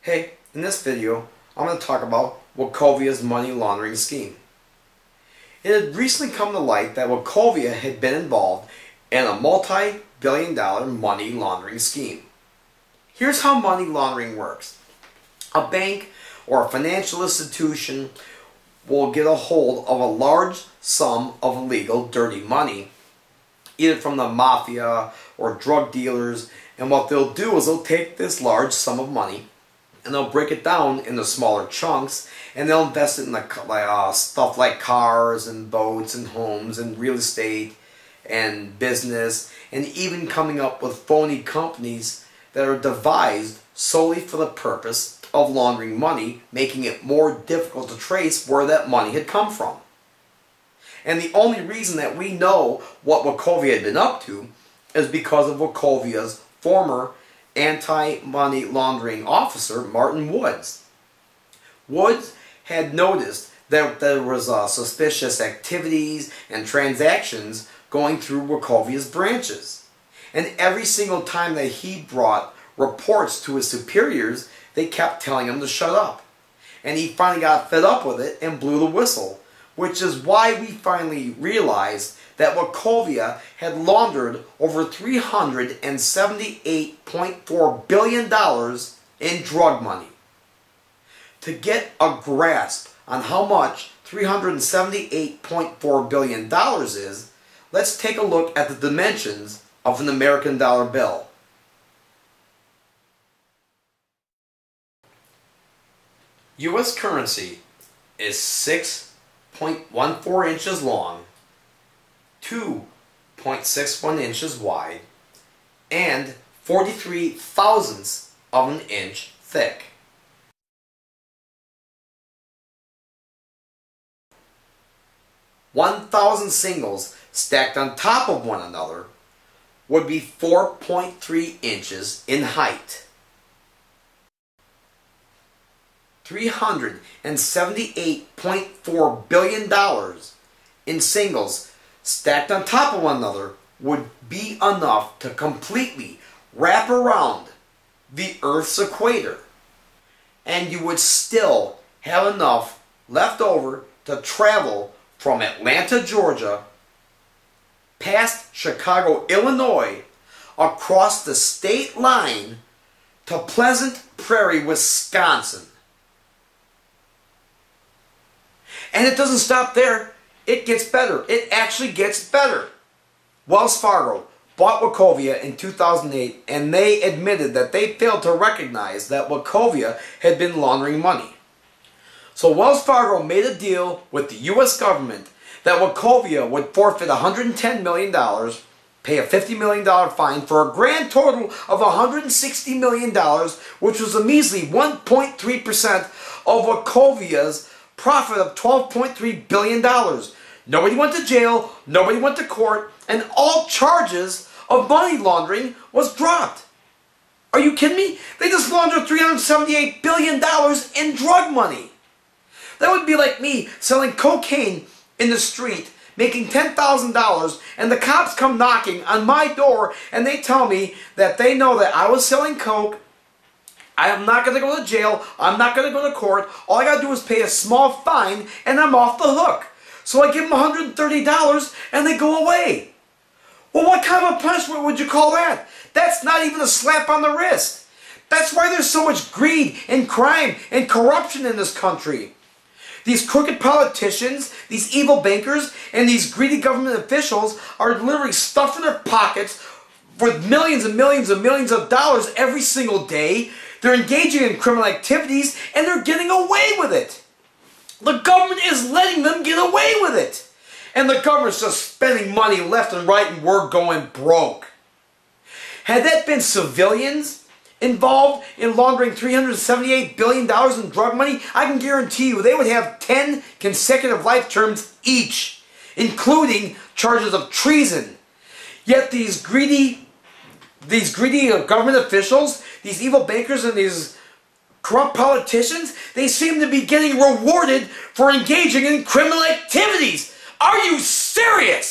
Hey, in this video, I'm going to talk about Wachovia's money laundering scheme. It had recently come to light that Wachovia had been involved in a multi-billion-dollar money laundering scheme. Here's how money laundering works. A bank or a financial institution will get a hold of a large sum of illegal, dirty money, either from the mafia or drug dealers, and what they'll do is they'll take this large sum of money and they'll break it down into smaller chunks, and they'll invest it in stuff like cars and boats and homes and real estate and business, and even coming up with phony companies that are devised solely for the purpose of laundering money, making it more difficult to trace where that money had come from. And the only reason that we know what Wachovia had been up to is because of Wachovia's former anti-money laundering officer, Martin Woods. Woods had noticed that there was suspicious activities and transactions going through Wachovia's branches. And every single time that he brought reports to his superiors, they kept telling him to shut up. And he finally got fed up with it and blew the whistle, which is why we finally realized that Wachovia had laundered over $378.4 billion in drug money. To get a grasp on how much $378.4 billion is, let's take a look at the dimensions of an American dollar bill. U.S. currency is 6.14 inches long, 2.61 inches wide, and 43 thousandths of an inch thick. $1,000 singles stacked on top of one another would be 4.3 inches in height. $378.4 billion in singles stacked on top of one another would be enough to completely wrap around the Earth's equator. And you would still have enough left over to travel from Atlanta, Georgia, past Chicago, Illinois, across the state line to Pleasant Prairie, Wisconsin. And it doesn't stop there. It gets better. It actually gets better. Wells Fargo bought Wachovia in 2008, and they admitted that they failed to recognize that Wachovia had been laundering money. So Wells Fargo made a deal with the U.S. government that Wachovia would forfeit $110 million, pay a $50 million fine for a grand total of $160 million, which was a measly 1.3% of Wachovia's profit of $12.3 billion. Nobody went to jail, nobody went to court, and all charges of money laundering was dropped. Are you kidding me? They just laundered $378 billion in drug money. That would be like me selling cocaine in the street, making $10,000, and the cops come knocking on my door and they tell me that they know that I was selling coke. I am not going to go to jail. I'm not going to go to court. All I got to do is pay a small fine and I'm off the hook. So I give them $130 and they go away. Well, what kind of a punishment would you call that? That's not even a slap on the wrist. That's why there's so much greed and crime and corruption in this country. These crooked politicians, these evil bankers, and these greedy government officials are literally stuffing their pockets with millions and millions and millions of dollars every single day. They're engaging in criminal activities and they're getting away with it. The government is letting them get away with it. And the government's just spending money left and right and we're going broke. Had that been civilians involved in laundering $378 billion in drug money, I can guarantee you they would have 10 consecutive life terms each, including charges of treason. Yet these greedy government officials, these evil bankers and these corrupt politicians, they seem to be getting rewarded for engaging in criminal activities. Are you serious?